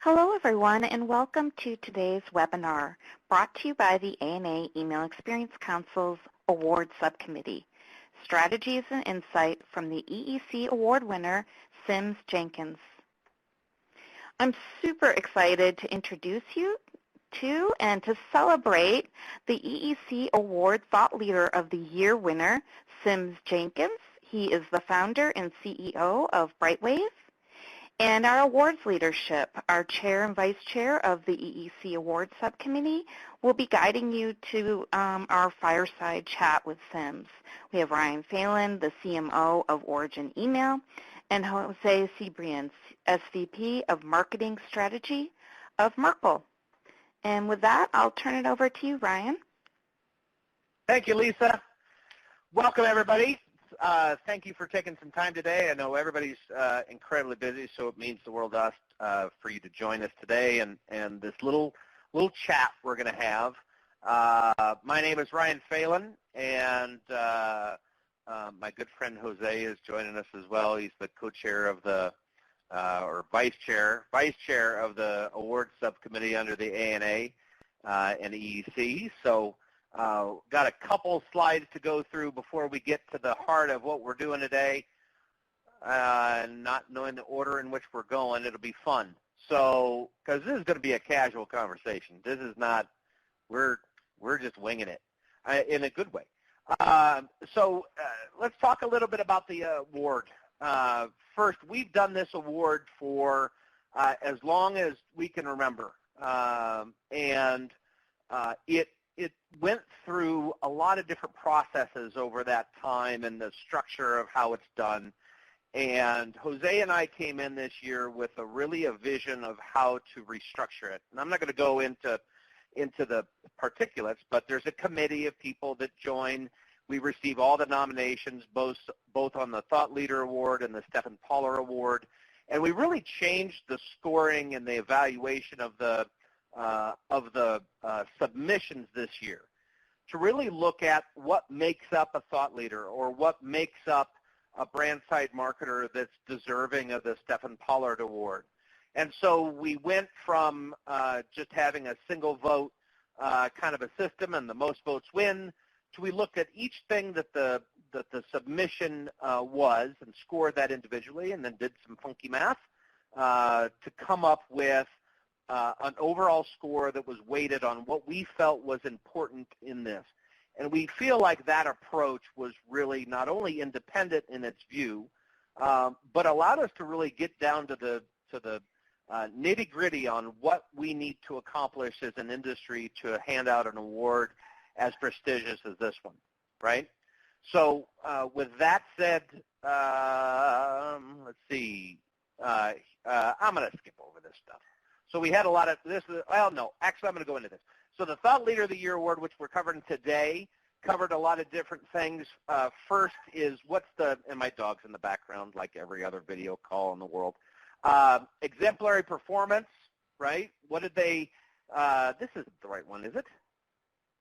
Hello, everyone, and welcome to today's webinar, brought to you by the ANA Email Experience Council's Award Subcommittee, Strategies and Insight from the EEC Award winner, Jenkins. I'm super excited to introduce you to and to celebrate the EEC Award Thought Leader of the Year winner, Jenkins. He is the founder and CEO of Brightwave. And our awards leadership, our chair and vice chair of the EEC Awards Subcommittee, will be guiding you to our fireside chat with Sims. We have Ryan Phelan, the CMO of Origin Email, and Jose Cibrian, SVP of Marketing Strategy of Merkle. And with that, I'll turn it over to you, Ryan. Thank you, Lisa. Welcome, everybody. Thank you for taking some time today. I know everybody's incredibly busy, so it means the world to us for you to join us today and this little chat we're going to have. My name is Ryan Phelan, and my good friend Jose is joining us as well. He's the co-chair of the, or vice chair of the awards subcommittee under the ANA and EEC. So. Got a couple slides to go through before we get to the heart of what we're doing today. Not knowing the order in which we're going, it'll be fun. So, because this is going to be a casual conversation. This is not, we're just winging it in a good way. So let's talk a little bit about the award. First, we've done this award for as long as we can remember. It went through a lot of different processes over that time and the structure of how it's done. And Jose and I came in this year with a vision of how to restructure it. And I'm not going to go into the particulates, but there's a committee of people that join. We receive all the nominations, both on the Thought Leader Award and the Stephen Poller Award. And we really changed the scoring and the evaluation of the submissions this year to really look at what makes up a thought leader or what makes up a brand side marketer that's deserving of the Stephen Pollard Award. And so we went from just having a single vote kind of a system and the most votes win to we looked at each thing that the submission was and scored that individually and then did some funky math to come up with an overall score that was weighted on what we felt was important in this. And we feel like that approach was really not only independent in its view, but allowed us to really get down to the nitty-gritty on what we need to accomplish as an industry to hand out an award as prestigious as this one, right? So with that said, let's see. I'm going to skip over this stuff. So we had a lot of this. Well, no, actually, I'm going to go into this. So the Thought Leader of the Year Award, which we're covering today, covered a lot of different things. First is and my dog's in the background like every other video call in the world. Exemplary performance, right? What did they, this isn't the right one, is it?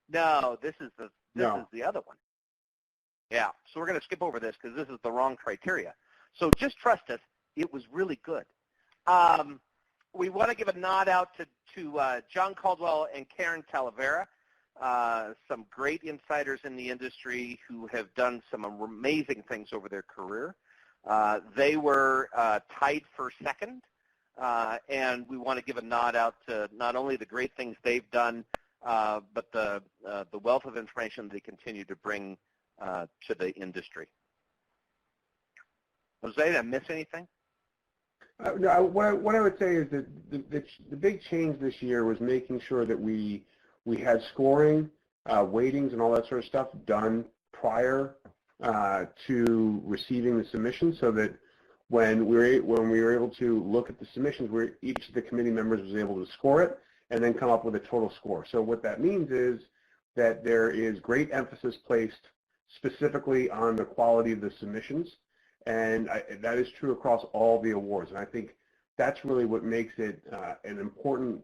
No, this is the other one. Yeah, so we're going to skip over this because this is the wrong criteria. So just trust us, it was really good. We want to give a nod out to John Caldwell and Karen Talavera, some great insiders in the industry who have done some amazing things over their career. They were tied for second, and we want to give a nod out to not only the great things they've done, but the wealth of information they continue to bring to the industry. Jose, did I miss anything? No, what I would say is that the big change this year was making sure that we had scoring, weightings, and all that sort of stuff done prior to receiving the submission, so that when we were able to look at the submissions, each of the committee members was able to score it and then come up with a total score. So what that means is that there is great emphasis placed specifically on the quality of the submissions. And that is true across all the awards. And I think that's really what makes it an important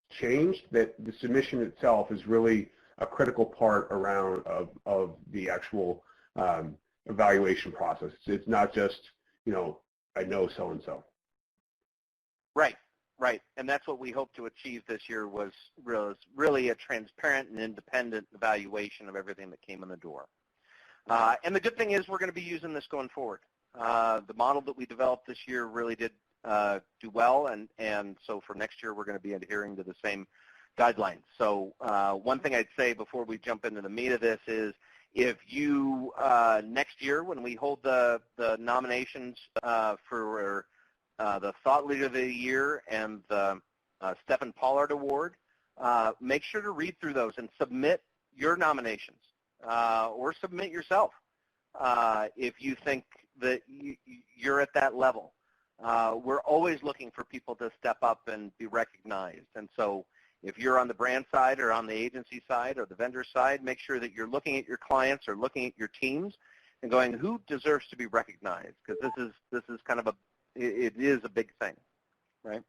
change, that the submission itself is really a critical part of the actual evaluation process. It's not just, I know so-and-so. Right. Right, and that's what we hope to achieve this year was really a transparent and independent evaluation of everything that came in the door. And the good thing is we're going to be using this going forward. The model that we developed this year really did do well, and so for next year we're going to be adhering to the same guidelines. So one thing I'd say before we jump into the meat of this is if you, next year when we hold the nominations for the Thought Leader of the Year and the Stephen Pollard Award, make sure to read through those and submit your nominations or submit yourself if you think that you're at that level. We're always looking for people to step up and be recognized. And so if you're on the brand side or on the agency side or the vendor side, make sure that you're looking at your clients or looking at your teams and going, who deserves to be recognized? Because this is kind of it is a big thing, right?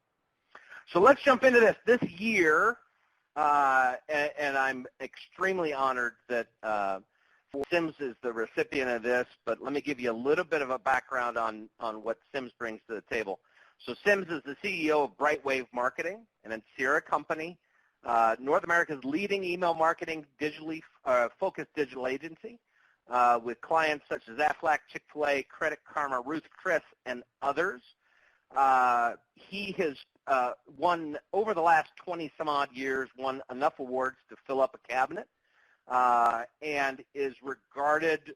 So let's jump into this. This year, and I'm extremely honored that SIMS is the recipient of this, but let me give you a little bit of a background on what SIMS brings to the table. So SIMS is the CEO of Brightwave Marketing, an Ancira company, North America's leading email marketing digitally focused digital agency with clients such as Aflac, Chick-fil-A, Credit Karma, Ruth Chris, and others. He has won, over the last 20-some-odd years, won enough awards to fill up a cabinet and is regarded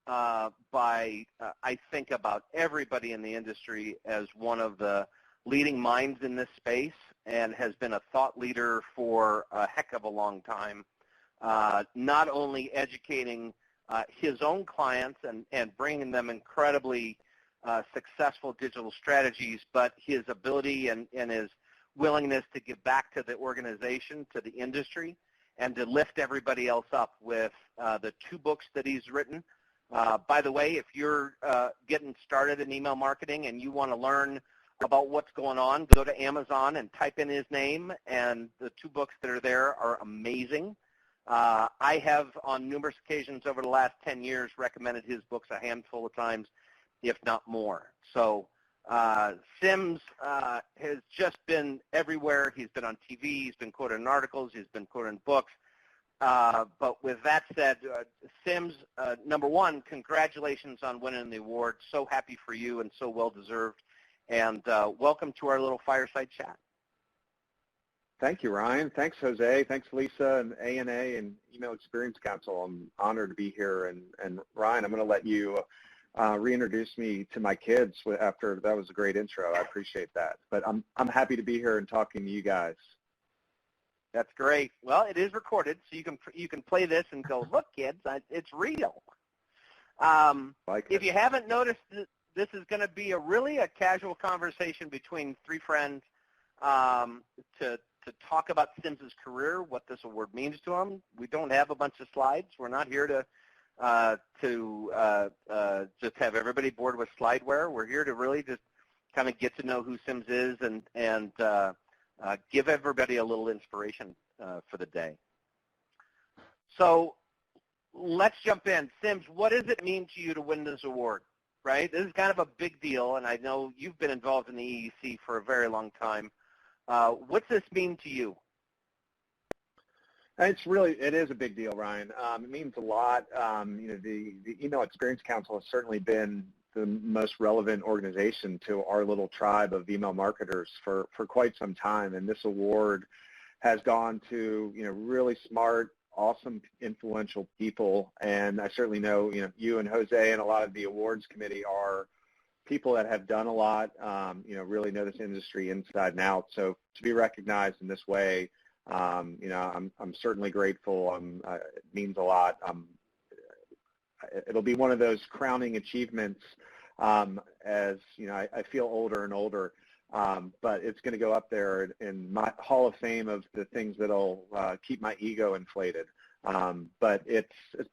by, I think, about everybody in the industry as one of the leading minds in this space and has been a thought leader for a heck of a long time, not only educating his own clients and bringing them incredibly successful digital strategies, but his ability and his willingness to give back to the organization, to the industry, and to lift everybody else up with the 2 books that he's written. By the way, if you're getting started in email marketing and you want to learn about what's going on, go to Amazon and type in his name, and the 2 books that are there are amazing. I have, on numerous occasions over the last 10 years, recommended his books a handful of times, if not more. So SIMS has just been everywhere. He's been on TV. He's been quoted in articles. He's been quoted in books. But with that said, SIMS, number one, congratulations on winning the award. So happy for you and so well-deserved. And welcome to our little fireside chat. Thank you, Ryan. Thanks, Jose. Thanks, Lisa and ANA and Email Experience Council. I'm honored to be here. And Ryan, I'm going to let you reintroduce me to my kids after that was a great intro. I appreciate that. But I'm happy to be here and talking to you guys. That's great. Well, it is recorded, so you can play this and go, look, kids, it's real. If you haven't noticed, this is going to be a casual conversation between 3 friends to talk about Sims's career, what this award means to him. We don't have a bunch of slides. We're not here to just have everybody bored with slideware. We're here to really just kind of get to know who Sims is and give everybody a little inspiration for the day. So let's jump in. Sims, what does it mean to you to win this award, right? This is kind of a big deal, and I know you've been involved in the EEC for a very long time. What's this mean to you? It is a big deal, Ryan. It means a lot. The Email Experience Council has certainly been the most relevant organization to our little tribe of email marketers for quite some time. And this award has gone to, really smart, awesome, influential people. And I certainly know, you and Jose and a lot of the awards committee are people that have done a lot, really know this industry inside and out. So to be recognized in this way, I'm certainly grateful. It means a lot. It'll be one of those crowning achievements as, I feel older and older, but it's going to go up there in my Hall of Fame of the things that'll keep my ego inflated. But it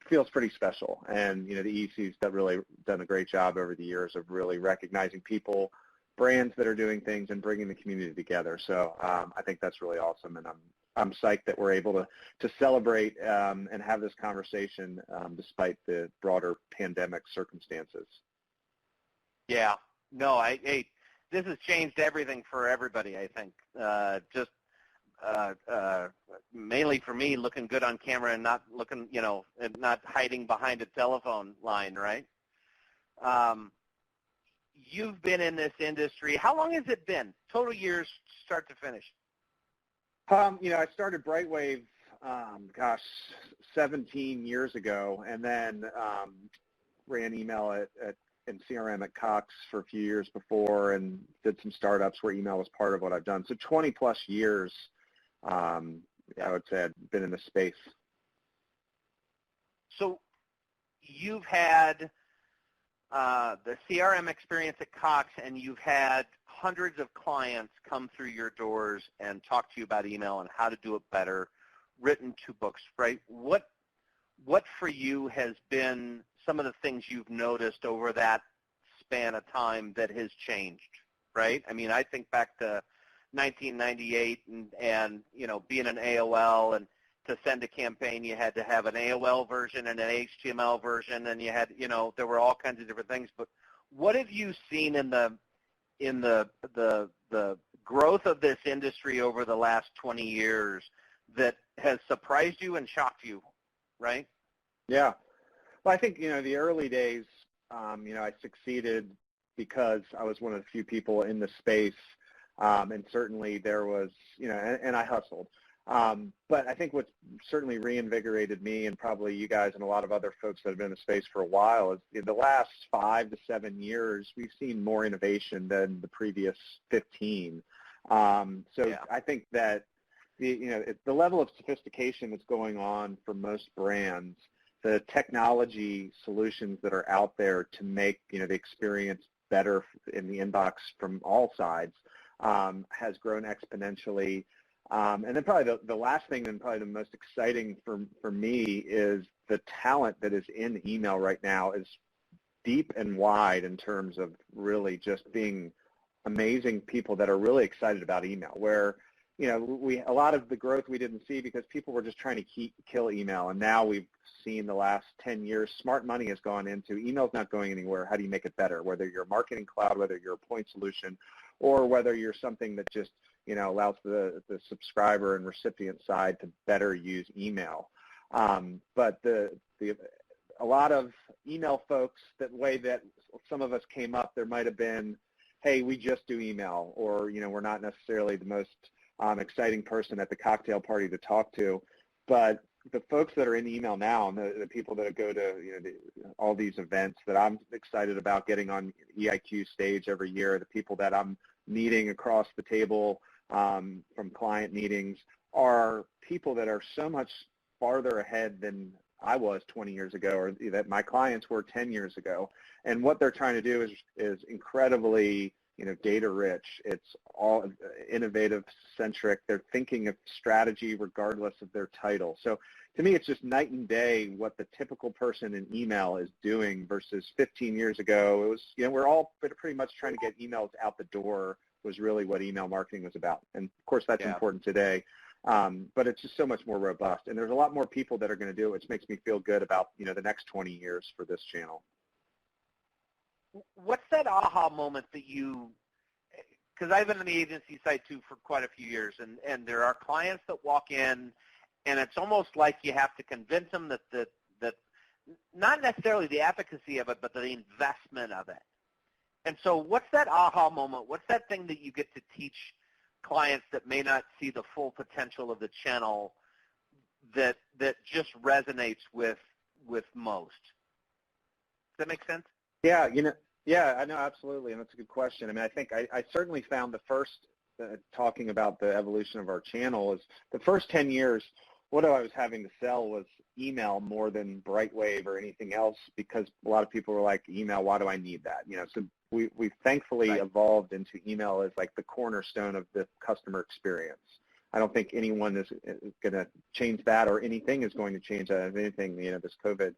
feels pretty special. And, the EEC's really done a great job over the years of really recognizing people, brands that are doing things and bringing the community together. So I think that's really awesome. And I'm psyched that we're able to celebrate and have this conversation despite the broader pandemic circumstances. Yeah. No, this has changed everything for everybody, I think. Just mainly for me, looking good on camera and not looking, and not hiding behind a telephone line, right? You've been in this industry. How long has it been? Total years, start to finish. I started Brightwave, 17 years ago, and then ran email and CRM at Cox for a few years before, and did some startups where email was part of what I've done. So 20 plus years, I would say I've been in the space. So you've had the CRM experience at Cox, and you've had hundreds of clients come through your doors and talk to you about email and how to do it better, written 2 books, right? What for you has been some of the things you've noticed over that span of time that has changed, right? I mean, I think back to 1998 and being an AOL, and to send a campaign, you had to have an AOL version and an HTML version, and you had, there were all kinds of different things. But what have you seen in the growth of this industry over the last 20 years that has surprised you and shocked you, right? Yeah. Well, I think, the early days, I succeeded because I was one of the few people in the space, and certainly there was, and I hustled. But I think what certainly reinvigorated me, and probably you guys and a lot of other folks that have been in the space for a while, is in the last 5 to 7 years, we've seen more innovation than the previous 15. Yeah. I think that the level of sophistication that's going on for most brands, the technology solutions that are out there to make the experience better in the inbox from all sides, has grown exponentially. And then probably the last thing, and probably the most exciting for me, is the talent that is in email right now is deep and wide in terms of really just being amazing people that are really excited about email, where a lot of the growth we didn't see because people were just trying to kill email, and now we've seen the last 10 years smart money has gone into email's not going anywhere. How do you make it better? Whether you're a marketing cloud, whether you're a point solution, or whether you're something that just allows the subscriber and recipient side to better use email. But a lot of email folks, that way that some of us came up, there might have been, hey, we just do email, or we're not necessarily the most exciting person at the cocktail party to talk to. But the folks that are in email now, and the people that go to all these events that I'm excited about getting on EIQ stage every year, the people that I'm meeting across the table from client meetings, are people that are so much farther ahead than I was 20 years ago, or that my clients were 10 years ago. And what they're trying to do is incredibly data rich. It's all innovative centric. They're thinking of strategy regardless of their title. So to me, it's just night and day what the typical person in email is doing versus 15 years ago. It was, we're all pretty much trying to get emails out the door, was really what email marketing was about. And of course that's important today. But it's just so much more robust. And there's a lot more people that are going to do it, which makes me feel good about, the next 20 years for this channel. What's that aha moment that because I've been on the agency side too for quite a few years, and there are clients that walk in, and it's almost like you have to convince them that not necessarily the efficacy of it, but the investment of it. And so what's that aha moment? What's that thing that you get to teach clients that may not see the full potential of the channel that just resonates with most? Does that make sense? Yeah, I know, absolutely, and that's a good question. I mean, I think I certainly found the first, talking about the evolution of our channel, is the first 10 years, what I was having to sell was email more than Brightwave or anything else, because a lot of people were like, email, why do I need that? So we've thankfully evolved into email as like the cornerstone of the customer experience. I don't think anyone is going to change that, or anything is going to change that. If anything, this COVID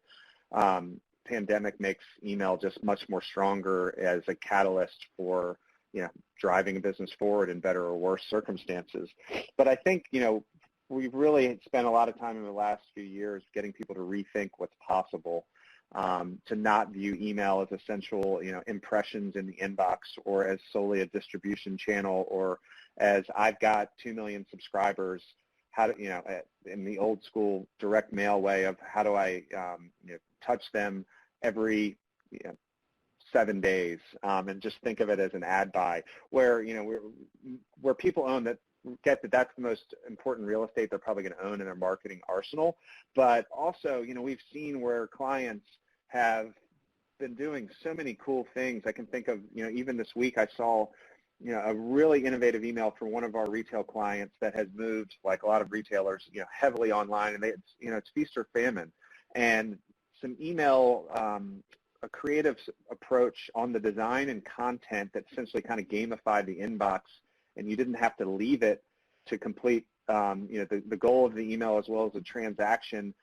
pandemic makes email just much more stronger as a catalyst for, driving a business forward in better or worse circumstances. But I think, we've really spent a lot of time in the last few years getting people to rethink what's possible. to not view email as essential, impressions in the inbox or as solely a distribution channel or as I've got 2 million subscribers, how do, in the old school direct mail way of how do I, touch them every, 7 days, and just think of it as an ad buy where, where people own that, get that that's the most important real estate they're probably going to own in their marketing arsenal. But also, we've seen where clients have been doing so many cool things. I can think of, even this week I saw, a really innovative email from one of our retail clients that has moved, like a lot of retailers, heavily online, and it's feast or famine. And some email, a creative approach on the design and content that essentially kind of gamified the inbox, and you didn't have to leave it to complete, the goal of the email as well as the transaction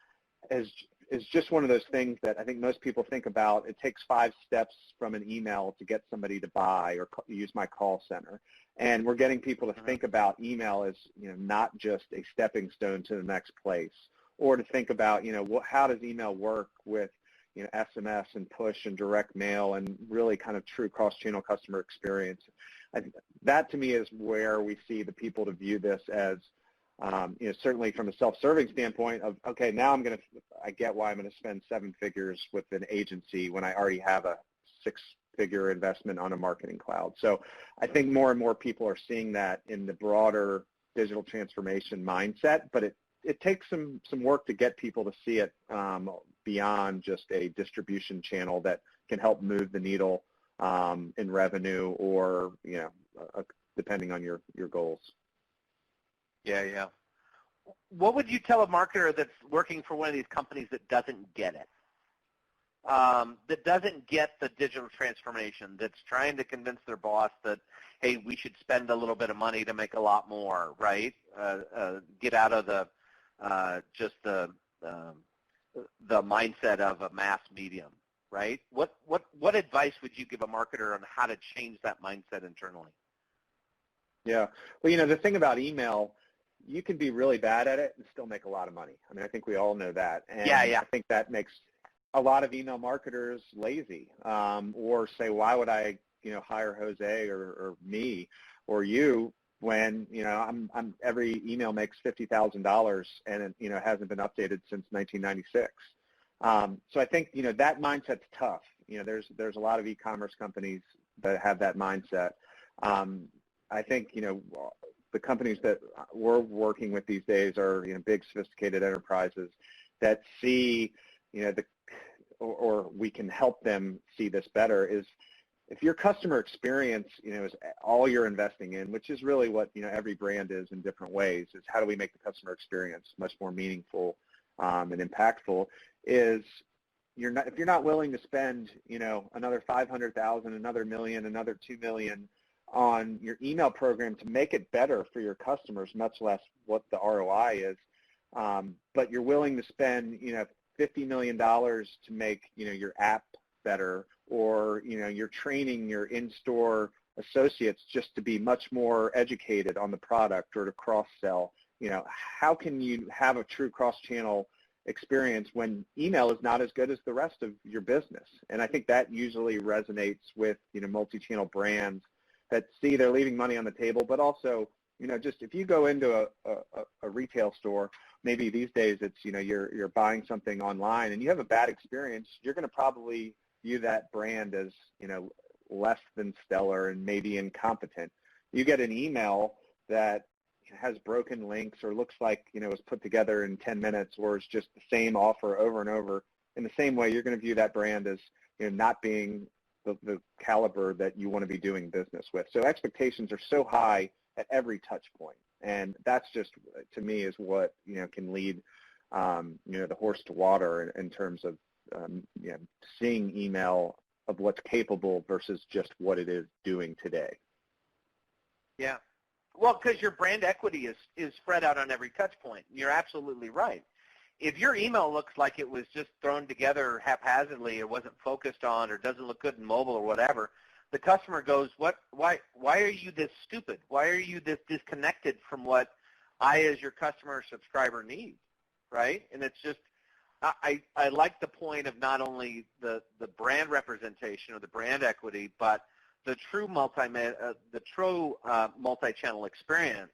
is just one of those things that I think most people think about. It takes 5 steps from an email to get somebody to buy or use my call center. And we're getting people to think about email as, not just a stepping stone to the next place, or to think about, how does email work with, SMS and push and direct mail and really kind of true cross-channel customer experience. That to me is where we see the people to view this as, certainly from a self-serving standpoint of, okay, now I get why I'm going to spend 7 figures with an agency when I already have a 6-figure investment on a marketing cloud. So I think more and more people are seeing that in the broader digital transformation mindset, but it takes some work to get people to see it beyond just a distribution channel that can help move the needle in revenue or, depending on your goals. Yeah. What would you tell a marketer that's working for one of these companies that doesn't get it? That doesn't get the digital transformation, that's trying to convince their boss that, hey, we should spend a little bit of money to make a lot more, right? Get out of the just the mindset of a mass medium, right? What advice would you give a marketer on how to change that mindset internally? Yeah. Well, the thing about email, you can be really bad at it and still make a lot of money. I mean, I think we all know that. And yeah. I think that makes a lot of email marketers lazy, or say, why would I, hire Jose or me or you when, I'm every email makes $50,000 and it hasn't been updated since 1996. So I think, that mindset's tough. There's a lot of e-commerce companies that have that mindset. I think, the companies that we're working with these days are, big sophisticated enterprises that see, or we can help them see this better is if your customer experience, is all you're investing in, which is really what, every brand is in different ways, is how do we make the customer experience much more meaningful and impactful, is if you're not willing to spend, another $500,000, another $1 million, another $2 million on your email program to make it better for your customers, much less what the ROI is, but you're willing to spend, $50 million to make, your app better, or, you're training your in-store associates just to be much more educated on the product or to cross-sell. How can you have a true cross-channel experience when email is not as good as the rest of your business? And I think that usually resonates with, multi-channel brands that see they're leaving money on the table, but also, just if you go into a retail store, maybe these days it's, you're buying something online and you have a bad experience, you're going to probably view that brand as, less than stellar and maybe incompetent. You get an email that has broken links or looks like, it was put together in 10 minutes or is just the same offer over and over. In the same way, you're going to view that brand as, not being the caliber that you want to be doing business with. So expectations are so high at every touch point. And that's just, to me, is what, can lead, the horse to water in terms of, seeing email of what's capable versus just what it is doing today. Yeah. Well, because your brand equity is spread out on every touch point. You're absolutely right. If your email looks like it was just thrown together haphazardly or wasn't focused on or doesn't look good in mobile or whatever, the customer goes, why are you this stupid? Why are you this disconnected from what I as your customer or subscriber need, right? And it's just, I like the point of not only the brand representation or the brand equity, but the true multi-channel experience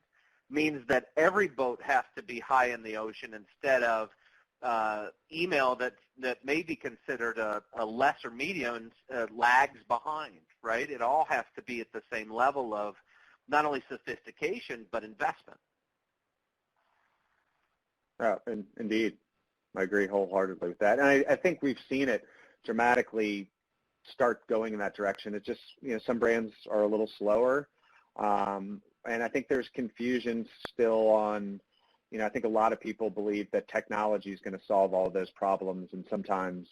means that every boat has to be high in the ocean instead of email that may be considered a lesser medium lags behind, right? It all has to be at the same level of not only sophistication but investment. Indeed. I agree wholeheartedly with that. And I think we've seen it dramatically start going in that direction. It's just, some brands are a little slower. And I think there's confusion still on, I think a lot of people believe that technology is going to solve all of those problems. And sometimes,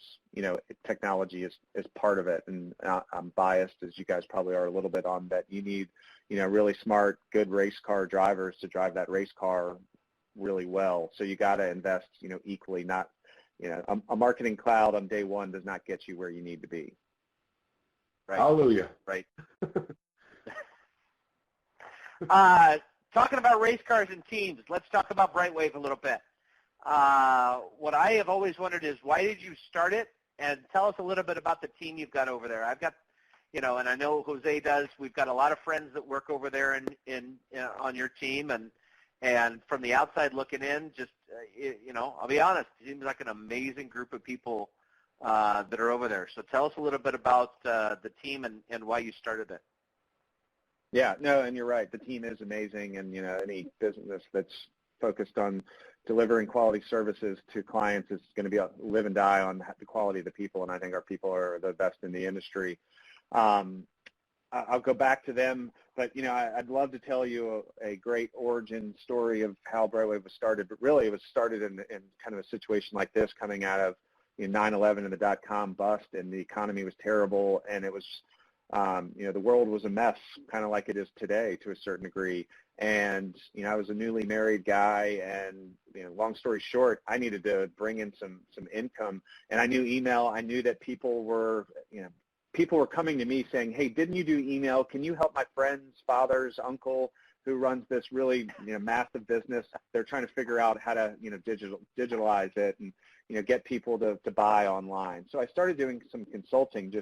technology is part of it. And I'm biased, as you guys probably are a little bit, on that. You need, really smart, good race car drivers to drive that race car really well. So you got to invest, equally. Not, a marketing cloud on day one does not get you where you need to be. Right. Hallelujah. Right. Talking about race cars and teams, let's talk about Brightwave a little bit. What I have always wondered is, why did you start it? And tell us a little bit about the team you've got over there. I've got, and I know Jose does. We've got a lot of friends that work over there on your team, and from the outside looking in, just, I'll be honest, it seems like an amazing group of people that are over there. So tell us a little bit about the team and why you started it. Yeah, no, and you're right. The team is amazing, and, any business that's focused on delivering quality services to clients is going to be live and die on the quality of the people, and I think our people are the best in the industry. I'll go back to them, but, I'd love to tell you a great origin story of how Brightwave was started, but really it was started in kind of a situation like this, coming out of 9/11 and the dot-com bust, and the economy was terrible, and it was, the world was a mess, kind of like it is today to a certain degree. And, I was a newly married guy, and, long story short, I needed to bring in some income, and I knew email. I knew that people were coming to me saying, hey, didn't you do email? Can you help my friend's father's uncle who runs this really, massive business? They're trying to figure out how to, digitalize it and, get people to buy online. So I started doing some consulting.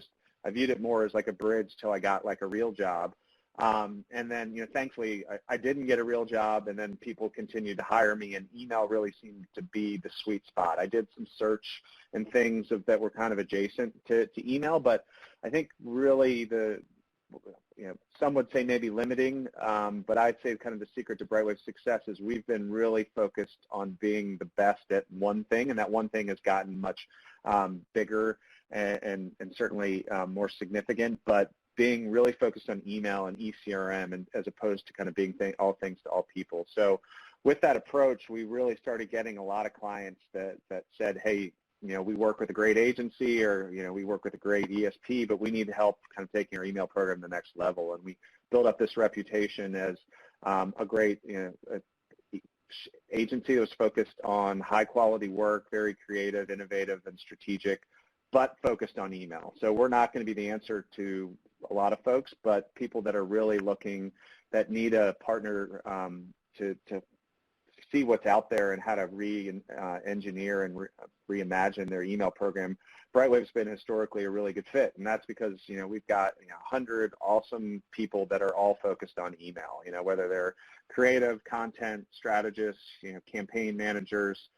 I viewed it more as like a bridge till I got like a real job. And then, thankfully, I didn't get a real job, and then people continued to hire me, and email really seemed to be the sweet spot. I did some search and things that were kind of adjacent to email, but I think really some would say maybe limiting, but I'd say kind of the secret to Brightwave's success is we've been really focused on being the best at one thing, and that one thing has gotten much bigger and certainly more significant, but being really focused on email and ECRM, and as opposed to kind of being all things to all people. So with that approach, we really started getting a lot of clients that said, hey, we work with a great agency, or, we work with a great ESP, but we need help kind of taking our email program to the next level. And we built up this reputation as a great agency that was focused on high-quality work, very creative, innovative, and strategic, but focused on email. So we're not going to be the answer to a lot of folks, but people that are really looking, that need a partner to see what's out there and how to re-engineer and reimagine their email program. Brightwave's been historically a really good fit, and that's because, we've got 100 awesome people that are all focused on email, whether they're creative, content strategists, campaign managers.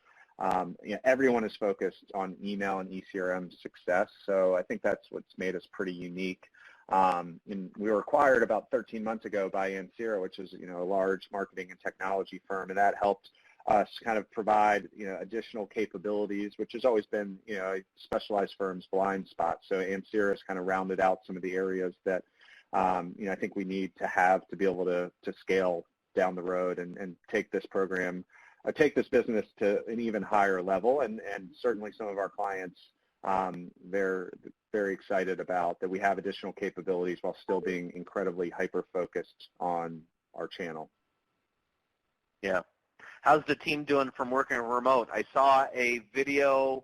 Everyone is focused on email and ECRM success, so I think that's what's made us pretty unique. And we were acquired about 13 months ago by Ansira, which is, a large marketing and technology firm, and that helped us kind of provide, additional capabilities, which has always been, a specialized firm's blind spot. So Ansira has kind of rounded out some of the areas that, I think we need to have to be able to scale down the road and take this program, take this business to an even higher level, and certainly some of our clients, they're very excited about that we have additional capabilities while still being incredibly hyper-focused on our channel. Yeah. How's the team doing from working remote? I saw a video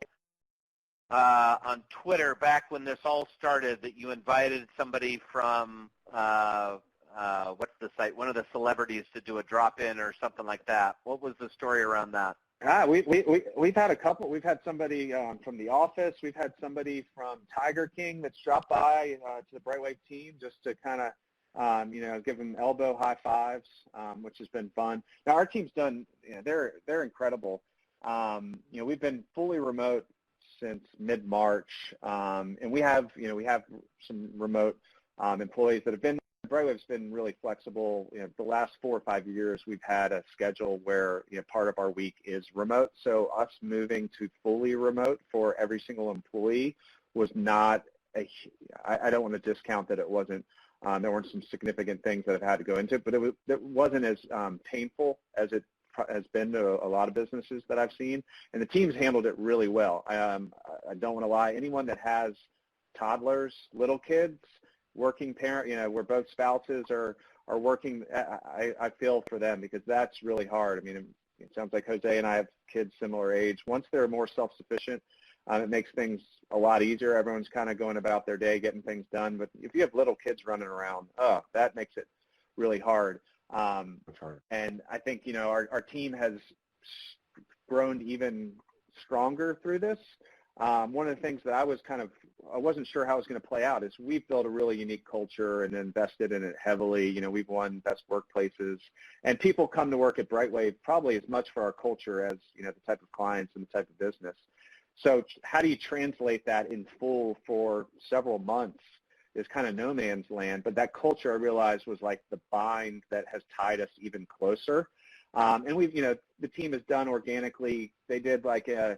on Twitter back when this all started that you invited somebody from, what's the site, one of the celebrities to do a drop-in or something like that. What was the story around that? We've had a couple. We've had somebody from the office. We've had somebody from Tiger King that's dropped by to the Brightwave team just to kind of, give them elbow high fives, which has been fun. Now our team's done. They're incredible. We've been fully remote since mid-March, and we have some remote employees that have been. Brightwave's been really flexible. The last 4 or 5 years, we've had a schedule where part of our week is remote. So us moving to fully remote for every single employee was not I don't want to discount that it wasn't. There weren't some significant things that have had to go into it, but it wasn't as painful as it has been to a lot of businesses that I've seen. And the team's handled it really well. I don't want to lie. Anyone that has toddlers, little kids, working parent, where both spouses are working, I feel for them because that's really hard. I mean, it sounds like Jose and I have kids similar age. Once they're more self-sufficient, it makes things a lot easier. Everyone's kind of going about their day, getting things done. But if you have little kids running around, that makes it really hard. And I think, our team has grown even stronger through this. One of the things that I wasn't sure how it was going to play out is we've built a really unique culture and invested in it heavily. We've won best workplaces, and people come to work at Brightwave probably as much for our culture as, the type of clients and the type of business. So how do you translate that in full for several months is kind of no man's land, but that culture I realized was like the bind that has tied us even closer. And we've, the team has done organically. They did like a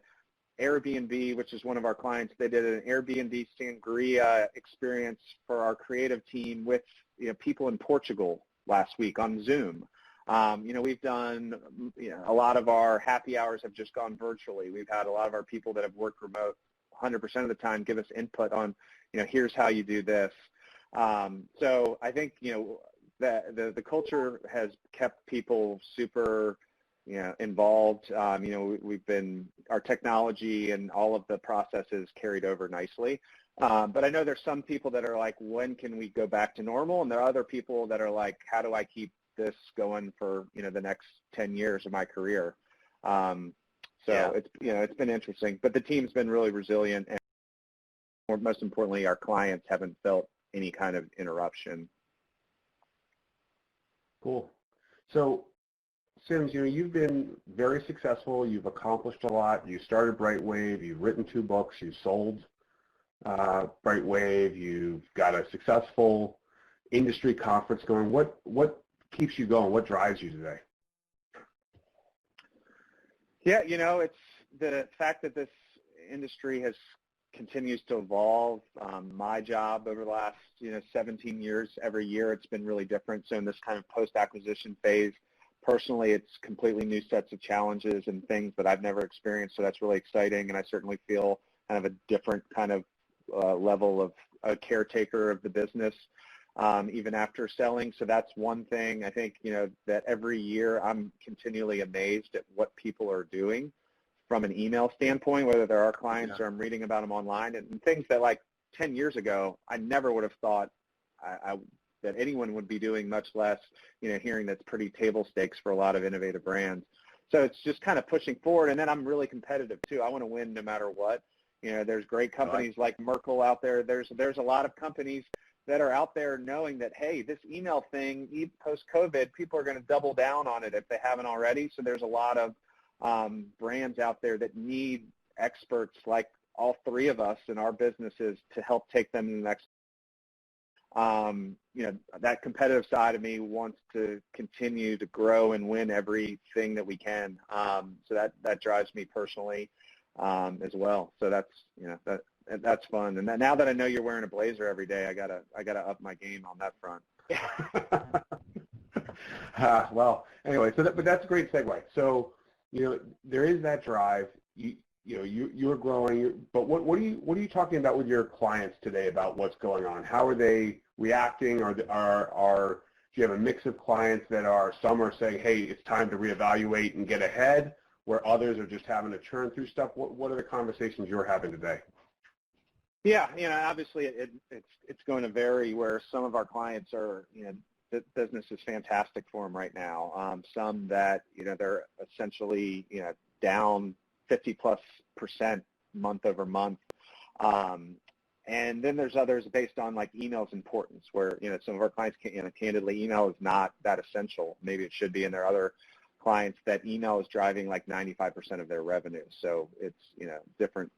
Airbnb, which is one of our clients. They did an Airbnb sangria experience for our creative team with people in Portugal last week on Zoom. We've done a lot of our happy hours have just gone virtually. We've had a lot of our people that have worked remote 100% of the time give us input on here's how you do this. So I think the culture has kept people super involved. We've been, our technology and all of the processes carried over nicely. But I know there's some people that are like, when can we go back to normal? And there are other people that are like, how do I keep this going for, the next 10 years of my career? It's been interesting, but the team's been really resilient, and most importantly, our clients haven't felt any kind of interruption. Cool. So, Sims, you've been very successful. You've accomplished a lot. You started Brightwave. You've written 2 books. You've sold Brightwave. You've got a successful industry conference going. What keeps you going? What drives you today? Yeah, it's the fact that this industry continues to evolve. My job over the last 17 years, every year it's been really different. So in this kind of post-acquisition phase, personally, it's completely new sets of challenges and things that I've never experienced, so that's really exciting, and I certainly feel kind of a different kind of level of a caretaker of the business, even after selling. So that's one thing. I think, that every year I'm continually amazed at what people are doing from an email standpoint, whether they're our clients or I'm reading about them online, and things that like 10 years ago I never would have thought that anyone would be doing, much less, hearing that's pretty table stakes for a lot of innovative brands. So it's just kind of pushing forward, and then I'm really competitive too. I want to win no matter what. There's great companies like Merkle out there. There's a lot of companies that are out there knowing that, hey, this email thing, post-COVID, people are going to double down on it if they haven't already. So there's a lot of brands out there that need experts like all 3 of us in our businesses to help take them to the next. That competitive side of me wants to continue to grow and win everything that we can. So that drives me personally as well. So that's fun. And now that I know you're wearing a blazer every day, I gotta up my game on that front. Well, anyway, but that's a great segue. So, there is that drive. You're growing, but what are you talking about with your clients today about what's going on? How are they reacting? Do you have a mix of clients that some are saying, hey, it's time to reevaluate and get ahead, where others are just having to churn through stuff? What are the conversations you're having today? Yeah, obviously it's going to vary, where some of our clients are, the business is fantastic for them right now. Some that, they're essentially, down 50+% month over month. And then there's others based on like email's importance, where some of our clients, candidly, email is not that essential. Maybe it should be, and there are other clients that email is driving like 95% of their revenue. So it's different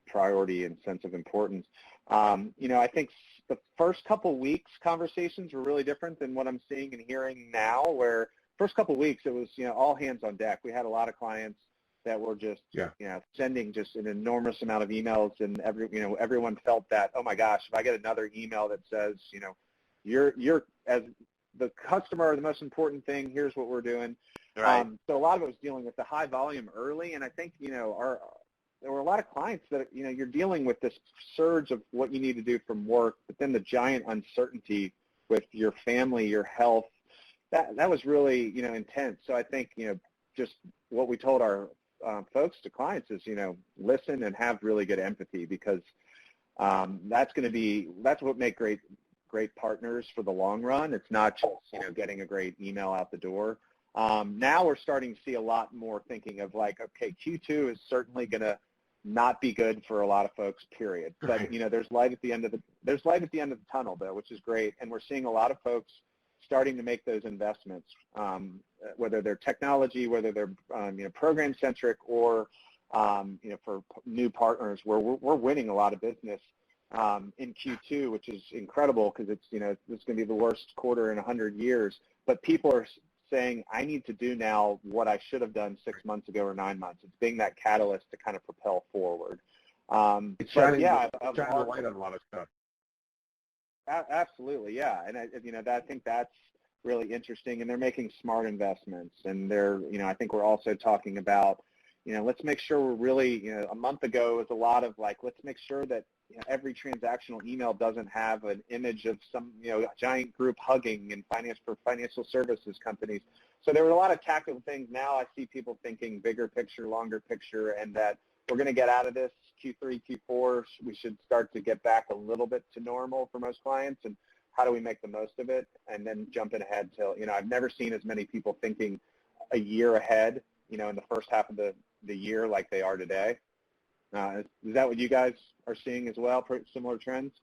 priority and sense of importance. I think the first couple weeks conversations were really different than what I'm seeing and hearing now, where first couple weeks it was all hands on deck. We had a lot of clients that were just sending just an enormous amount of emails, and everyone felt that, oh my gosh, if I get another email that says you're as the customer, the most important thing, here's what we're doing. Right. So a lot of it was dealing with the high volume early, and I think there were a lot of clients that you're dealing with this surge of what you need to do from work, but then the giant uncertainty with your family, your health, that was really intense. So I think just what we told our folks to clients is listen and have really good empathy, because that's what make great partners for the long run. It's not just getting a great email out the door. Now we're starting to see a lot more thinking of like, okay, Q2 is certainly going to not be good for a lot of folks, period. But there's light at the end of the tunnel, though, which is great, and we're seeing a lot of folks starting to make those investments, whether they're technology, whether they're program centric, or for new partners, where we're winning a lot of business in Q2, which is incredible, because it's it's going to be the worst quarter in 100 years. But people are saying, I need to do now what I should have done 6 months ago or 9 months. It's being that catalyst to kind of propel forward. It's shining light on a lot of stuff. Absolutely, yeah, and I think that's really interesting, and they're making smart investments, and they're I think we're also talking about let's make sure we're really a month ago was a lot of like, let's make sure that every transactional email doesn't have an image of some giant group hugging in financial services companies. So there were a lot of tactical things. Now I see people thinking bigger picture, longer picture, and that we're going to get out of this Q3, Q4. We should start to get back a little bit to normal for most clients, and how do we make the most of it, and then jumping ahead till I've never seen as many people thinking a year ahead in the first half of the year like they are today. Is that what you guys are seeing as well, similar trends?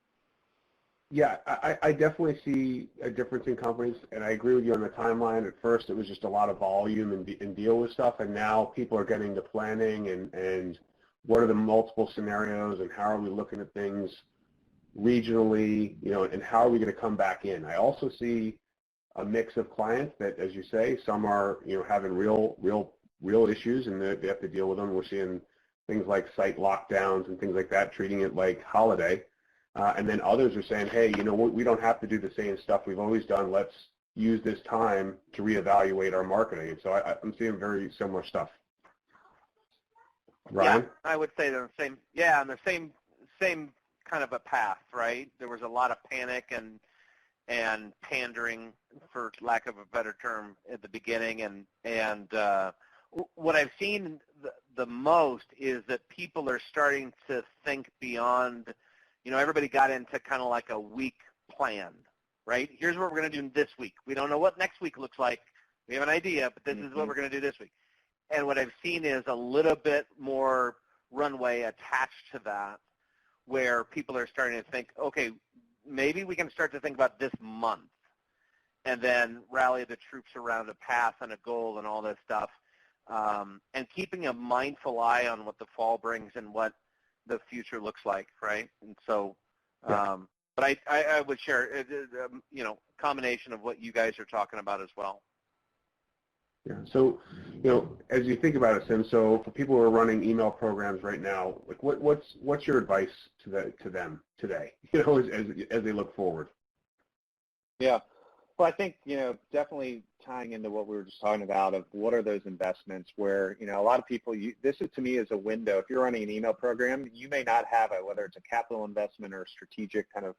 Yeah, I definitely see a difference in companies, and I agree with you on the timeline. At first, it was just a lot of volume and deal with stuff, and now people are getting to planning and what are the multiple scenarios, and how are we looking at things regionally, and how are we going to come back in. I also see a mix of clients that, as you say, some are having real issues, and they have to deal with them. We're seeing things like site lockdowns and things like that, treating it like holiday. And then others are saying, hey, we don't have to do the same stuff we've always done. Let's use this time to reevaluate our marketing. And so I'm seeing very similar stuff. Ryan? Yeah, I would say they're the same. Yeah, and the same kind of a path, right? There was a lot of panic and pandering, for lack of a better term, at the beginning. And what I've seen the most is that people are starting to think beyond. Everybody got into kind of like a week plan, right? Here's what we're going to do this week. We don't know what next week looks like. We have an idea, but this is what we're going to do this week. And what I've seen is a little bit more runway attached to that, where people are starting to think, okay, maybe we can start to think about this month, and then rally the troops around a path and a goal and all this stuff, and keeping a mindful eye on what the fall brings and what the future looks like, right? And so, but I would share, a combination of what you guys are talking about as well. Yeah. So, as you think about it, Sim, so for people who are running email programs right now, like what's your advice to them today, as they look forward? Yeah. Well, I think, definitely tying into what we were just talking about of what are those investments where, a lot of people, this is to me is a window. If you're running an email program, you may not have whether it's a capital investment or a strategic kind of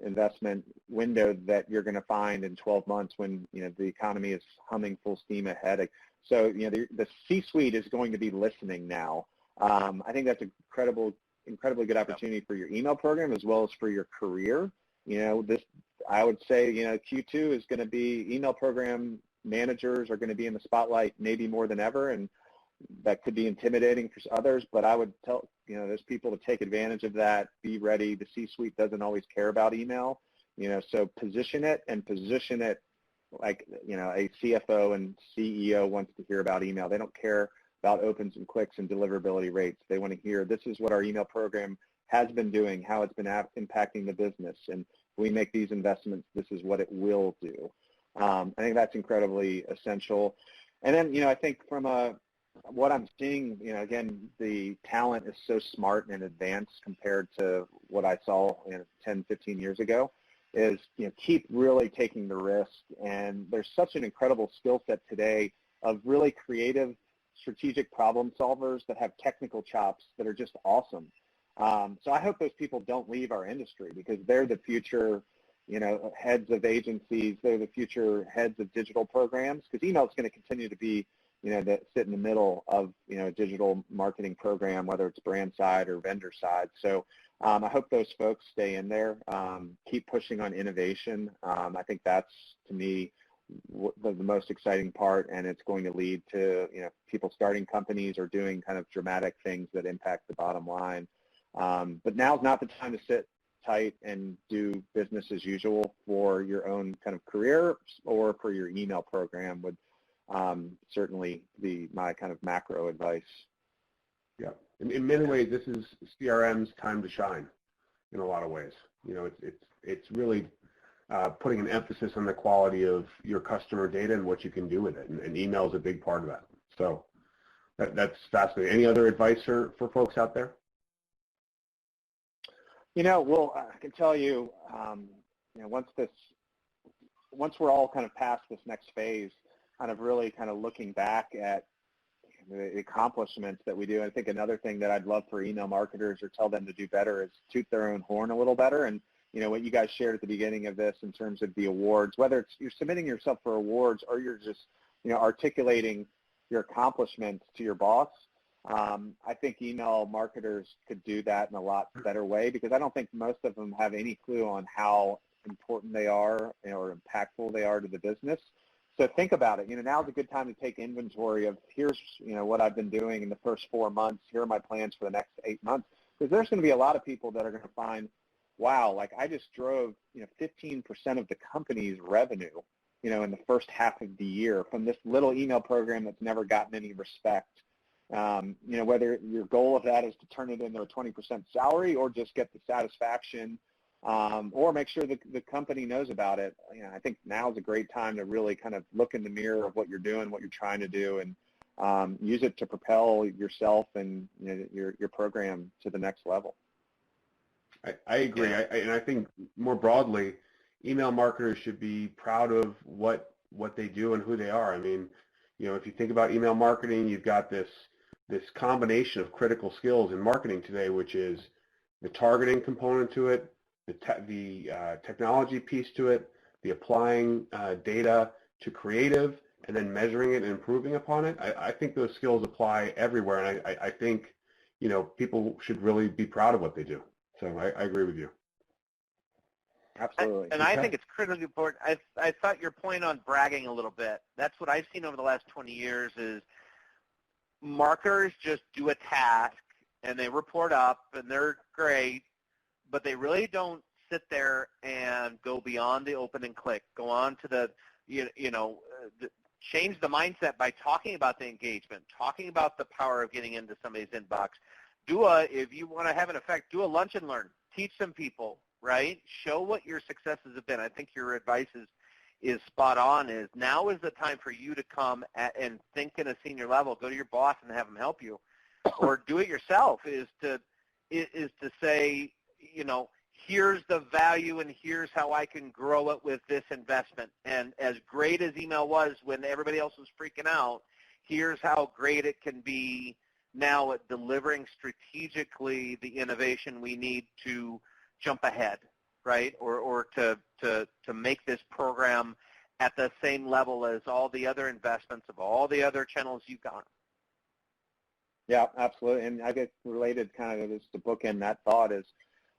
investment window that you're going to find in 12 months when, the economy is humming full steam ahead. So, the C-suite is going to be listening now. I think that's an incredibly good opportunity for your email program as well as for your career. I would say, Q2 is going to be email program managers are going to be in the spotlight maybe more than ever, and that could be intimidating for others, but I would tell those people to take advantage of that, be ready. The C-suite doesn't always care about email, so position it like, a CFO and CEO wants to hear about email. They don't care about opens and clicks and deliverability rates. They want to hear, this is what our email program has been doing, how it's been impacting the business, and if we make these investments, this is what it will do. I think that's incredibly essential. And then, I think from what I'm seeing, again, the talent is so smart and advanced compared to what I saw 10, 15 years ago, is, keep really taking the risk. And there's such an incredible skill set today of really creative, strategic problem solvers that have technical chops that are just awesome. So I hope those people don't leave our industry, because they're the future, heads of agencies. They're the future heads of digital programs, because email is going to continue to be, that sit in the middle of, a digital marketing program, whether it's brand side or vendor side. So I hope those folks stay in there, keep pushing on innovation. I think that's, to me, the most exciting part, and it's going to lead to, people starting companies or doing kind of dramatic things that impact the bottom line. But now's not the time to sit tight and do business as usual for your own kind of career or for your email program would certainly be my kind of macro advice. Yeah. In many ways, this is CRM's time to shine in a lot of ways. It's really putting an emphasis on the quality of your customer data and what you can do with it, and email is a big part of that. So that's fascinating. Any other advice for folks out there? Well, I can tell you, once we're all kind of past this next phase, kind of really kind of looking back at the accomplishments that we do. I think another thing that I'd love for email marketers or tell them to do better is toot their own horn a little better. And, what you guys shared at the beginning of this in terms of the awards, whether it's you're submitting yourself for awards or you're just, articulating your accomplishments to your boss, I think email marketers could do that in a lot better way, because I don't think most of them have any clue on how important they are or impactful they are to the business. So think about it. Now's a good time to take inventory of here's, what I've been doing in the first 4 months. Here are my plans for the next 8 months. Because there's going to be a lot of people that are going to find, wow, like I just drove, 15% of the company's revenue, in the first half of the year from this little email program that's never gotten any respect. Whether your goal of that is to turn it into a 20% salary or just get the satisfaction, or make sure the company knows about it. I think now is a great time to really kind of look in the mirror of what you're doing, what you're trying to do, and use it to propel yourself and your program to the next level. I agree. And I think more broadly, email marketers should be proud of what they do and who they are. I mean, if you think about email marketing, you've got this combination of critical skills in marketing today, which is the targeting component to it, the technology piece to it, the applying data to creative, and then measuring it and improving upon it. I think those skills apply everywhere, and I think people should really be proud of what they do. So I agree with you. Absolutely. And I think it's critically important. I thought your point on bragging a little bit, that's what I've seen over the last 20 years is marketers just do a task and they report up and they're great, but they really don't sit there and go beyond the open and click, go on to the, change the mindset by talking about the engagement, talking about the power of getting into somebody's inbox. If you want to have an effect, do a lunch and learn. Teach some people, right? Show what your successes have been. I think your advice is spot on, is now is the time for you to come and think in a senior level, go to your boss and have them help you, or do it yourself, is to say, here's the value and here's how I can grow it with this investment. And as great as email was when everybody else was freaking out, here's how great it can be now at delivering strategically the innovation we need to jump ahead, right? Or to make this program at the same level as all the other investments of all the other channels you've got. Yeah, absolutely. And I guess related kind of just to bookend that thought is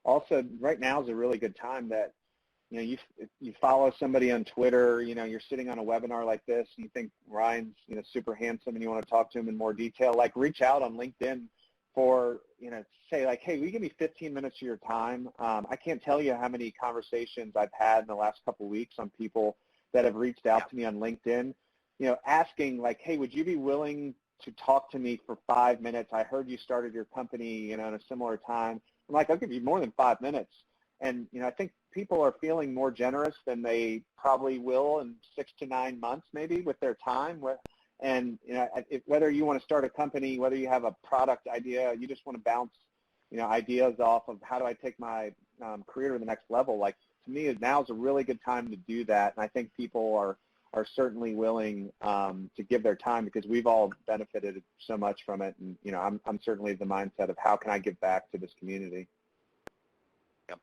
also right now is a really good time that you follow somebody on Twitter, you're sitting on a webinar like this, and you think Ryan's, super handsome, and you want to talk to him in more detail, like reach out on LinkedIn for, say like, hey, will you give me 15 minutes of your time? I can't tell you how many conversations I've had in the last couple of weeks on people that have reached out to me on LinkedIn, asking like, hey, would you be willing to talk to me for 5 minutes? I heard you started your company, in a similar time. I'm like, I'll give you more than 5 minutes. And, I think people are feeling more generous than they probably will in 6 to 9 months maybe with their time. And, whether you want to start a company, whether you have a product idea, you just want to bounce, ideas off of how do I take my career to the next level. Like, to me, now is a really good time to do that. And I think people are certainly willing to give their time because we've all benefited so much from it. And, I'm certainly the mindset of how can I give back to this community. Yep.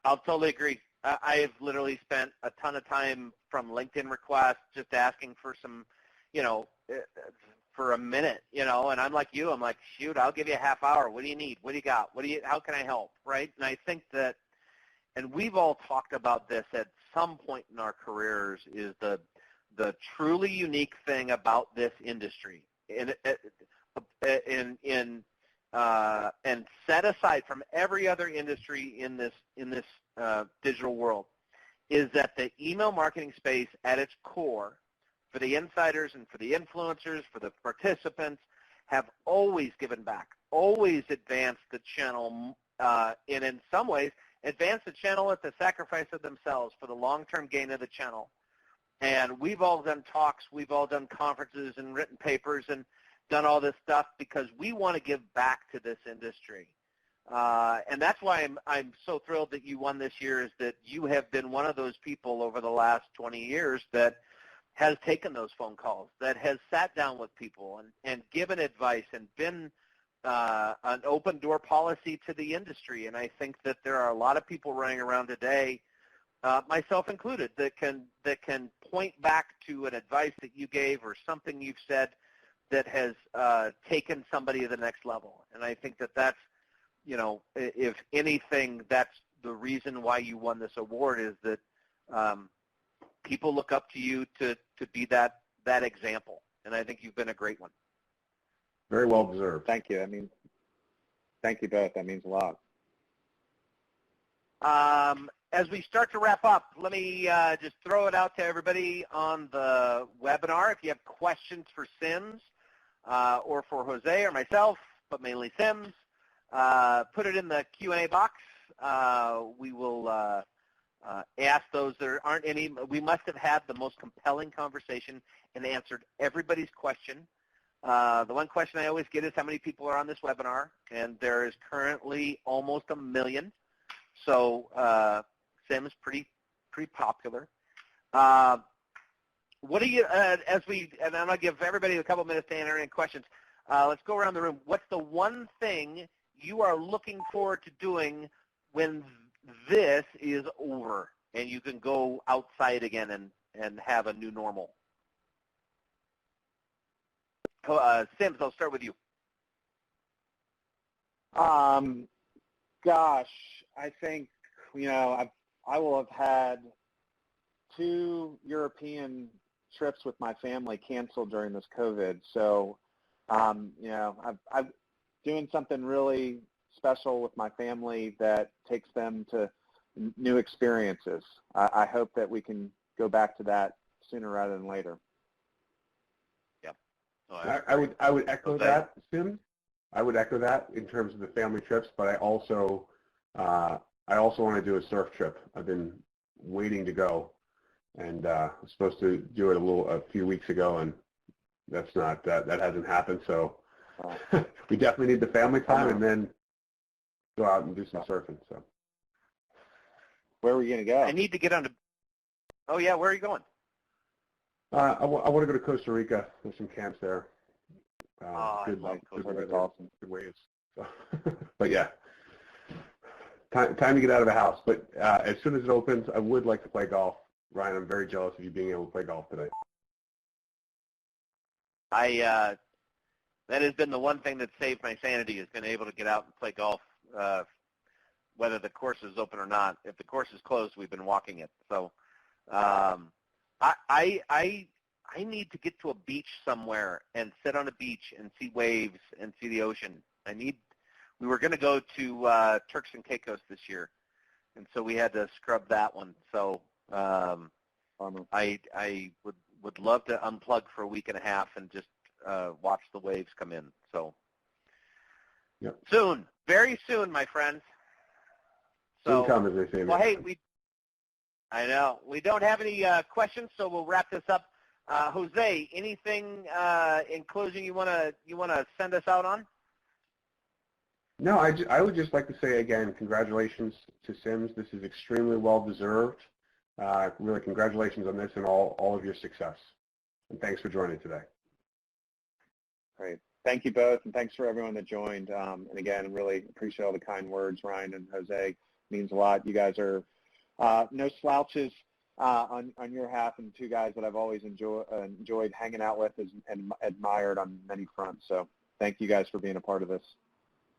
I'll totally agree. I've literally spent a ton of time from LinkedIn requests just asking for some, for a minute, and I'm like you. I'm like, shoot, I'll give you a half hour. What do you need? What do you got? How can I help? Right? And I think that, and we've all talked about this at some point in our careers, is the truly unique thing about this industry, and set aside from every other industry in this digital world, is that the email marketing space at its core, for the insiders and for the influencers, for the participants, have always given back, always advanced the channel, and in some ways advanced the channel at the sacrifice of themselves for the long-term gain of the channel. And we've all done talks, we've all done conferences and written papers and done all this stuff because we want to give back to this industry. And that's why I'm so thrilled that you won this year, is that you have been one of those people over the last 20 years that has taken those phone calls, that has sat down with people and given advice and been an open door policy to the industry. And I think that there are a lot of people running around today, myself included, that can point back to an advice that you gave or something you've said that has taken somebody to the next level. And I think that that's, if anything, that's the reason why you won this award, is that people look up to you to be that example. And I think you've been a great one. Very well deserved. Thank you. Thank you both. That means a lot. As we start to wrap up, let me just throw it out to everybody on the webinar. If you have questions for Sims or for Jose or myself, but mainly Sims, put it in the Q&A box. We will ask those. There aren't any. We must have had the most compelling conversation and answered everybody's question. The one question I always get is how many people are on this webinar, and there is currently almost 1 million. So Sim is pretty popular. What do you, and I'm going to give everybody a couple minutes to enter in questions. Let's go around the room. What's the one thing you are looking forward to doing when this is over and you can go outside again and have a new normal? Sims, I'll start with you. Gosh, I think, I will have had 2 European trips with my family canceled during this COVID. So, I'm doing something really special with my family that takes them to new experiences. I hope that we can go back to that sooner rather than later. Yep. I would echo that, Sim. I would echo that in terms of the family trips, but I also want to do a surf trip. I've been waiting to go, and I was supposed to do it a few weeks ago, and that hasn't happened. So we definitely need the family time, and then go out and do some surfing. So where are we going to go? I need to get on to. Oh yeah, where are you going? I want to go to Costa Rica. There's some camps there. Good weather, awesome. Good waves. So, but yeah, time to get out of the house. But as soon as it opens, I would like to play golf. Ryan, I'm very jealous of you being able to play golf today. That has been the one thing that saved my sanity, is been able to get out and play golf whether the course is open or not. If the course is closed, we've been walking it. So I need to get to a beach somewhere and sit on a beach and see waves and see the ocean. We were going to go to Turks and Caicos this year, and so we had to scrub that one. So I would love to unplug for a week and a half and just watch the waves come in. So yep. Soon, very soon, my friends. So, soon come, as they say. Well, hey, I know. We don't have any questions, so we'll wrap this up. Jose, anything in closing you want to send us out on? No, I would just like to say again, congratulations to Sims. This is extremely well deserved. Really, congratulations on this and all of your success. And thanks for joining today. Great. Thank you both, and thanks for everyone that joined. And again, really appreciate all the kind words, Ryan and Jose. It means a lot. You guys are no slouches on your half, and two guys that I've always enjoyed hanging out with and admired on many fronts. So thank you guys for being a part of this.